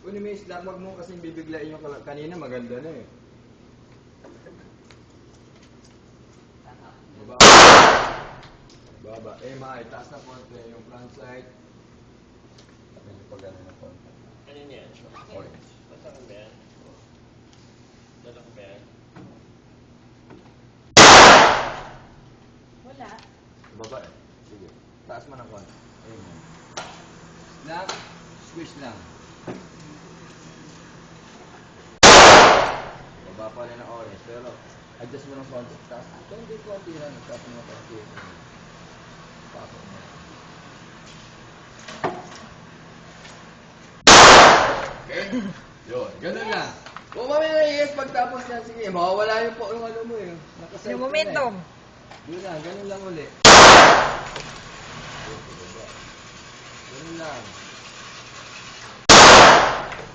Kunin mo yung slack, wag mo kasing bibiglain yung kanina, maganda na eh. Baba. Baba. Itaas na konti yung front side. Medyo pag ano na konti. Ano yan? Orange. Masakit ba yan? Lalaki ba yan? Wala. Baba eh. Sige. Taas mo ng konti. Ayun. Snap. Squish lang. Baba pa rin ang orange. Pero adjust mo ng konti. Taas. Konti lang. Taas mo ng konti. Pasok mo. Okay? Yun. Ganun lang. Kung kami naiis pagtapos yan, sige. Mawawala yung po yung ano mo eh. Nakaset Yung ka na momentum. eh. Yun lang. Ganun lang ulit. Ganun lang.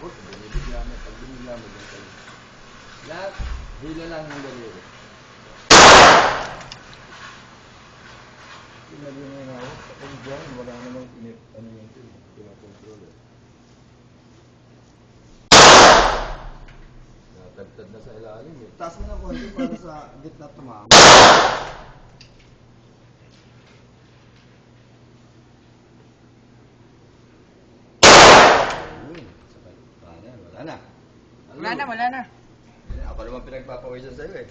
Huwag, binibigla mo. Pag binibigla mo, ganun kayo. Lahat, hila lang ng daliri. Pinali na yung hawak. Kung dyan, wala namang inip. Ano yung pinakontrol eh. Natagtad na sa ilalim eh. Taas mo na konti para sa gitna tumama. Wala na. Wala na. Ako naman pinagpapawisan sa'yo eh.